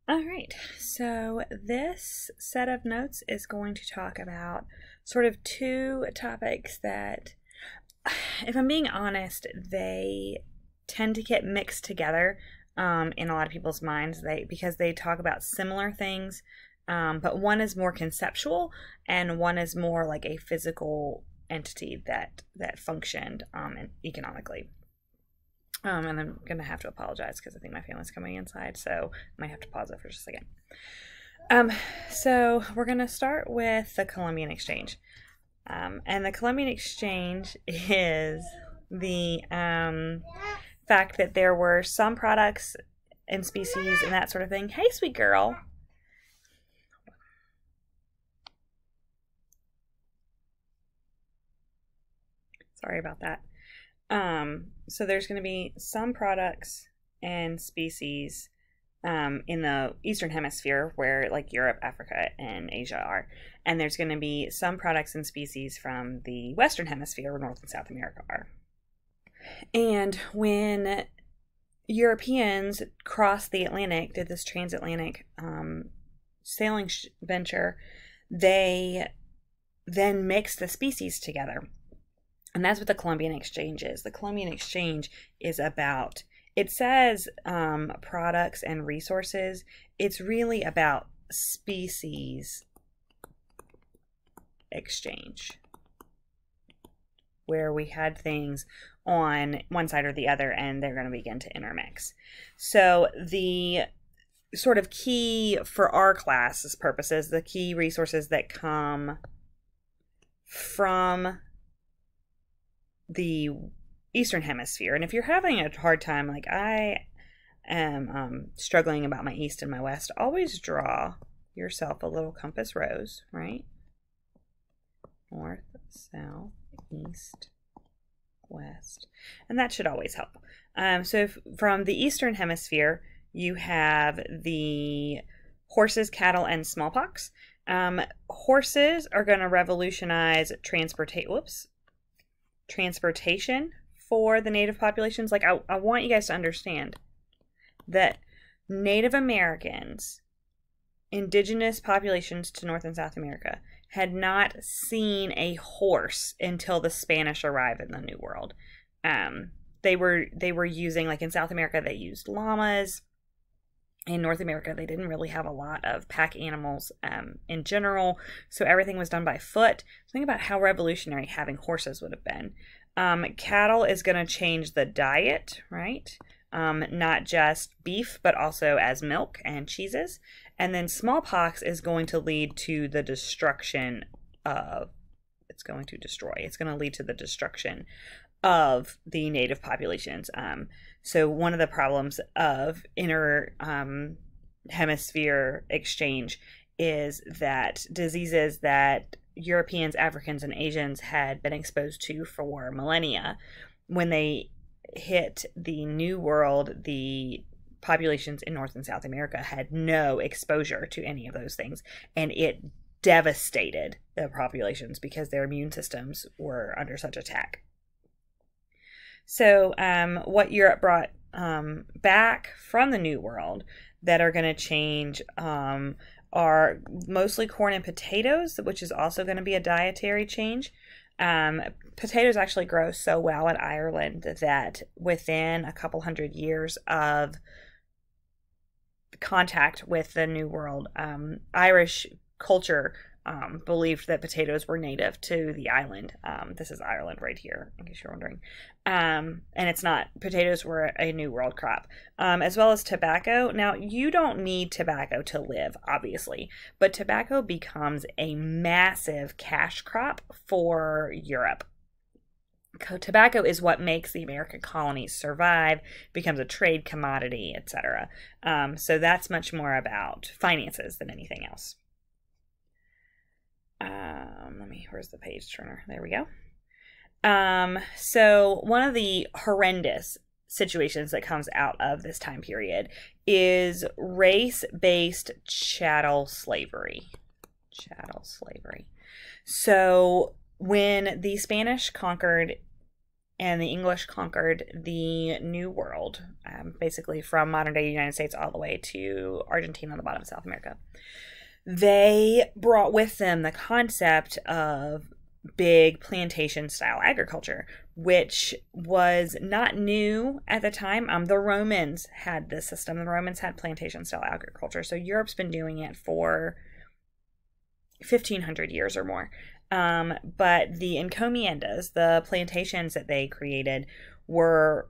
All right, so this set of notes is going to talk about sort of two topics that, if I'm being honest, they tend to get mixed together in a lot of people's minds because they talk about similar things, but one is more conceptual and one is more like a physical entity that functioned economically. And I'm going to have to apologize because I think my family's coming inside, so I might have to pause it for just a second. So we're going to start with the Columbian Exchange. And the Columbian Exchange is the fact that there were some products and species and that sort of thing. Hey, sweet girl. Sorry about that. So there's going to be some products and species in the Eastern Hemisphere where like Europe, Africa, and Asia are. And there's going to be some products and species from the Western Hemisphere where North and South America are. And when Europeans crossed the Atlantic, did this transatlantic sailing venture, they then mixed the species together. And that's what the Columbian Exchange is. The Columbian Exchange is about, it says products and resources. It's really about species exchange, where we had things on one side or the other and they're going to begin to intermix. So the sort of key for our class's purposes, the key resources that come from the Eastern Hemisphere. And if you're having a hard time, like I am struggling about my East and my West, always draw yourself a little compass rose, right? North, South, East, West. And that should always help. So from the Eastern Hemisphere, you have the horses, cattle, and smallpox. Horses are going to revolutionize transportation for the native populations. Like I want you guys to understand that Native Americans, indigenous populations to North and South America, had not seen a horse until the Spanish arrived in the New World. They were using, like in South America, they used llamas. In North America, they didn't really have a lot of pack animals in general, so everything was done by foot. Think about how revolutionary having horses would have been. Cattle is going to change the diet, right? Not just beef, but also as milk and cheeses. And then smallpox is going to lead to the destruction of, it's going to lead to the destruction of the native populations. So one of the problems of inter hemisphere exchange is that diseases that Europeans, Africans, and Asians had been exposed to for millennia, when they hit the New World, the populations in North and South America had no exposure to any of those things, and it devastated the populations because their immune systems were under such attack. So what Europe brought back from the New World that are going to change are mostly corn and potatoes, which is also going to be a dietary change. Potatoes actually grow so well in Ireland that within a couple hundred years of contact with the New World, Irish culture believed that potatoes were native to the island. This is Ireland right here, in case you're wondering. And it's not. Potatoes were a New World crop, as well as tobacco. Now, you don't need tobacco to live, obviously, but tobacco becomes a massive cash crop for Europe. Tobacco is what makes the American colonies survive, becomes a trade commodity, etc. So that's much more about finances than anything else. Where's the page turner? There we go. So one of the horrendous situations that comes out of this time period is race-based chattel slavery. So when the Spanish conquered and the English conquered the New World, basically from modern-day United States all the way to Argentina on the bottom of South America. They brought with them the concept of big plantation-style agriculture, which was not new at the time. The Romans had this system. The Romans had plantation-style agriculture, so Europe's been doing it for 1,500 years or more. But the encomiendas, the plantations that they created, were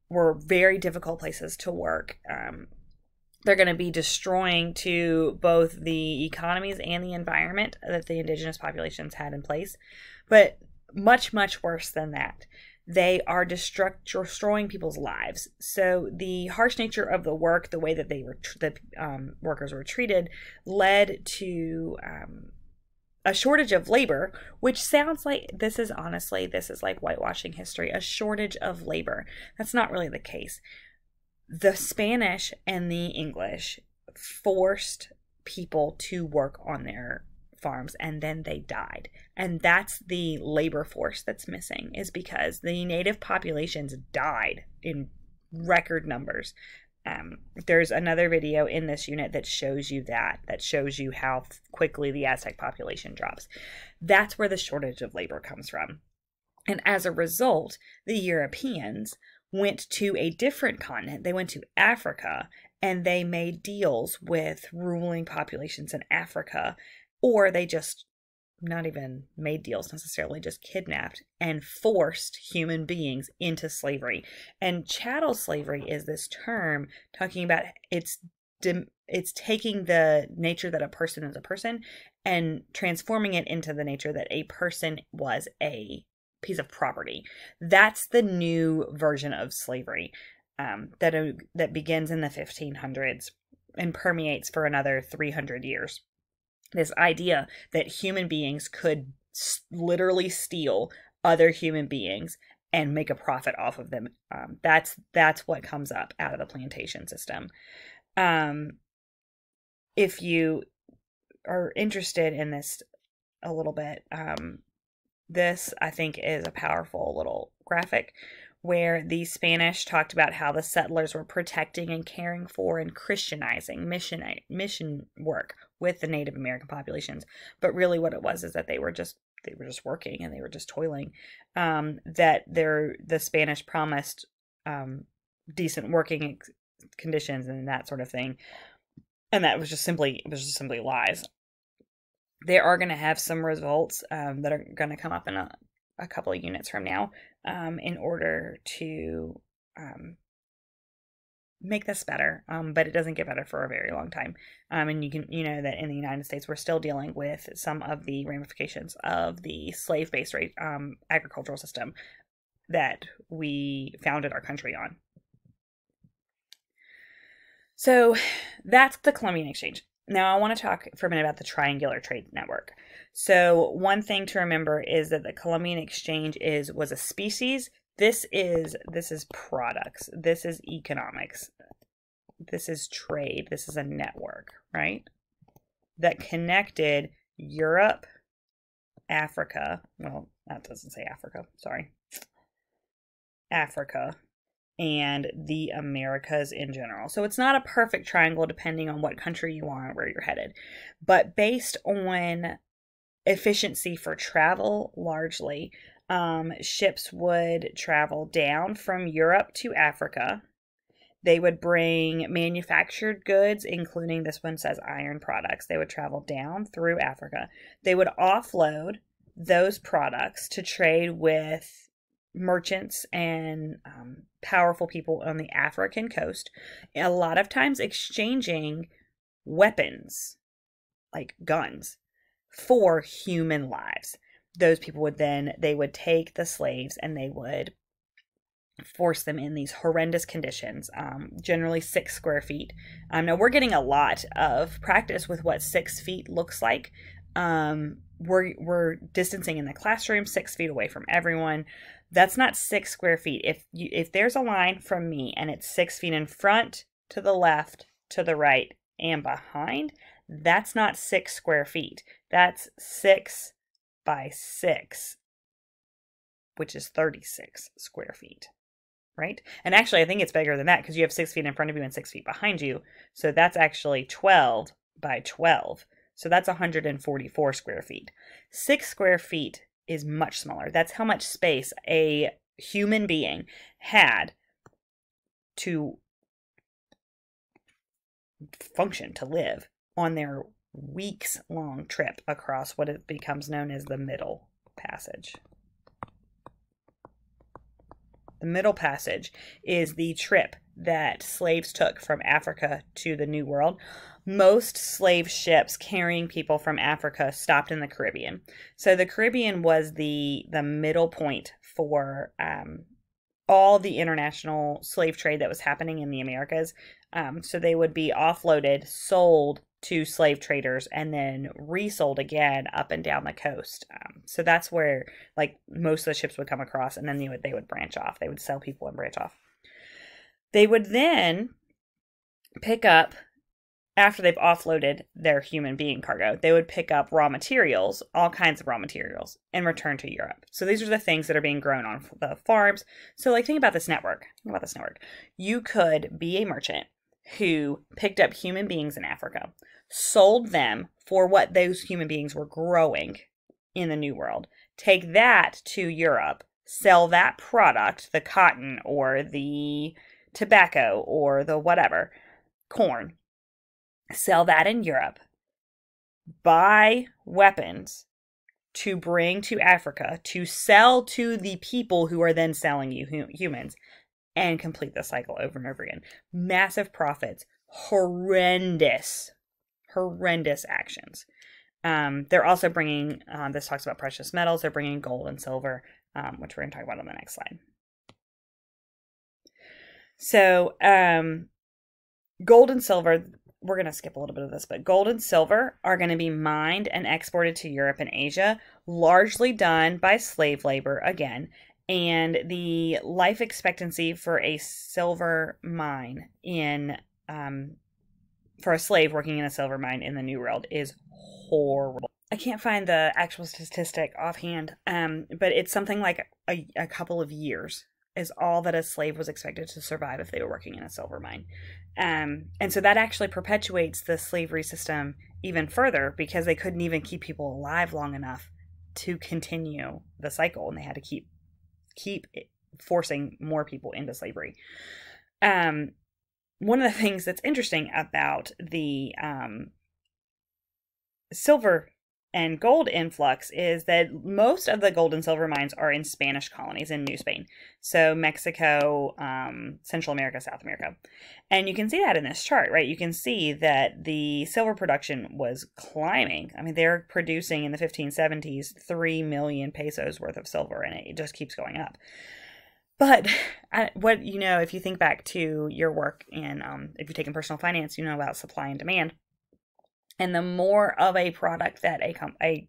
very difficult places to work. They're going to be destroying to both the economies and the environment that the indigenous populations had in place. But much, much worse than that, they are destroying people's lives. So the harsh nature of the work, the way that workers were treated, led to a shortage of labor, which sounds like this is like whitewashing history, a shortage of labor. That's not really the case. The Spanish and the English forced people to work on their farms, and then they died. And that's the labor force that's missing, is because the native populations died in record numbers. There's another video in this unit that shows you that shows you how quickly the Aztec population drops. That's where the shortage of labor comes from. And as a result, the Europeans went to a different continent. They went to Africa, and they made deals with ruling populations in Africa, or they just not even made deals necessarily, just kidnapped and forced human beings into slavery. And chattel slavery is this term talking about it's taking the nature that a person is a person and transforming it into the nature that a person was a piece of property. That's the new version of slavery that begins in the 1500s and permeates for another 300 years. This idea that human beings could literally steal other human beings and make a profit off of them. That's what comes up out of the plantation system. If you are interested in this a little bit, this, I think, is a powerful little graphic where the Spanish talked about how the settlers were protecting and caring for and Christianizing mission work with the Native American populations. But really what it was is that they were just working and they were just toiling. That the Spanish promised decent working conditions and that sort of thing. And that was just simply lies. They are going to have some results that are going to come up in a couple of units from now in order to make this better, but it doesn't get better for a very long time. And you know that in the United States, we're still dealing with some of the ramifications of the slave-based agricultural system that we founded our country on. So that's the Columbian Exchange. Now I want to talk for a minute about the triangular trade network. So one thing to remember is that the Columbian Exchange was a species. This is products. This is economics. This is trade. This is a network, right? That connected Europe, Africa. Well, that doesn't say Africa. Sorry. Africa and the Americas in general. So it's not a perfect triangle depending on what country you are and where you're headed. But based on efficiency for travel, largely, ships would travel down from Europe to Africa. They would bring manufactured goods, including, this one says iron products. They would travel down through Africa. They would offload those products to trade with merchants and powerful people on the African coast, a lot of times exchanging weapons like guns for human lives. Those people would take the slaves and they would force them in these horrendous conditions, generally 6 square feet. Now we're getting a lot of practice with what 6 feet looks like. We're distancing in the classroom 6 feet away from everyone. That's not 6 square feet. If there's a line from me and it's 6 feet in front, to the left, to the right, and behind, that's not 6 square feet. That's 6 by 6 which is 36 square feet, right? And actually, I think it's bigger than that because you have 6 feet in front of you and 6 feet behind you. So that's actually 12 by 12. So that's 144 square feet. 6 square feet is much smaller. That's how much space a human being had to function, to live on their weeks-long trip across what it becomes known as the Middle Passage. The Middle Passage is the trip that slaves took from Africa to the New World. Most slave ships carrying people from Africa stopped in the Caribbean. So the Caribbean was the middle point for all the international slave trade that was happening in the Americas. So they would be offloaded, sold to slave traders, and then resold again up and down the coast. So that's where like most of the ships would come across, and then they would branch off. They would sell people and branch off. They would then pick up, after they've offloaded their human being cargo, they would pick up raw materials, all kinds of raw materials, and return to Europe. So these are the things that are being grown on the farms. So like think about this network. You could be a merchant who picked up human beings in Africa, sold them for what those human beings were growing in the New World, take that to Europe, sell that product, the cotton or the tobacco or the whatever, corn, sell that in Europe, buy weapons to bring to Africa, to sell to the people who are then selling you humans, and complete the cycle over and over again. Massive profits, horrendous actions. They're also bringing, this talks about precious metals, they're bringing gold and silver, which we're going to talk about on the next slide. So, gold and silver, we're going to skip a little bit of this, but gold and silver are going to be mined and exported to Europe and Asia, largely done by slave labor again. And the life expectancy for a silver mine for a slave working in a silver mine in the New World is horrible. I can't find the actual statistic offhand, but it's something like a couple of years is all that a slave was expected to survive if they were working in a silver mine. And so that actually perpetuates the slavery system even further because they couldn't even keep people alive long enough to continue the cycle, and they had to keep forcing more people into slavery. One of the things that's interesting about the silver and gold influx is that most of the gold and silver mines are in Spanish colonies in New Spain. So Mexico, Central America, South America. And you can see that in this chart, right? You can see that the silver production was climbing. I mean, they're producing in the 1570s 3 million pesos worth of silver, and it just keeps going up. But if you think back to your work in, if you've taken personal finance, you know about supply and demand. And the more of a product that a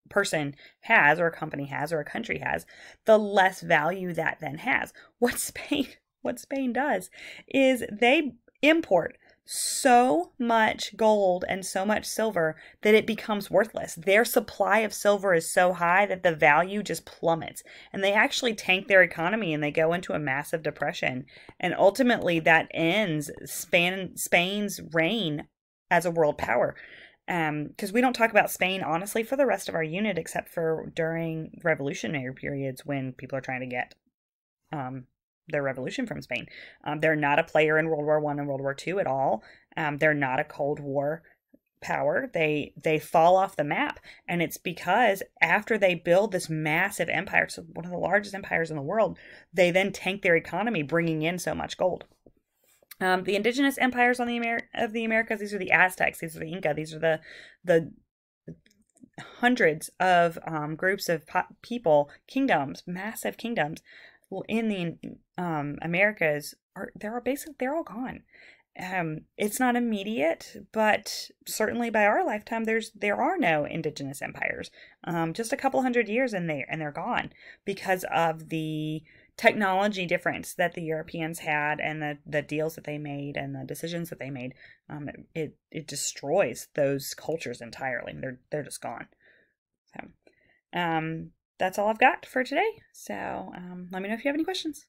person has, or a company has, or a country has, the less value that then has. What Spain does is they import so much gold and so much silver that it becomes worthless. Their supply of silver is so high that the value just plummets, and they actually tank their economy and they go into a massive depression. And ultimately that ends Spain's reign as a world power. Because we don't talk about Spain, honestly, for the rest of our unit, except for during revolutionary periods when people are trying to get their revolution from Spain. They're not a player in World War I and World War II at all. They're not a Cold War power. They fall off the map. And it's because after they build this massive empire, so one of the largest empires in the world, they then tank their economy, bringing in so much gold. The indigenous empires of the Americas, these are the Aztecs, these are the Inca, these are the hundreds of groups of people, kingdoms, massive kingdoms in the Americas. They're all gone. It's not immediate, but certainly by our lifetime, there are no indigenous empires. Just a couple hundred years and they're gone because of the technology difference that the Europeans had and the deals that they made and the decisions that they made. It destroys those cultures entirely. They're just gone. So, that's all I've got for today. So let me know if you have any questions.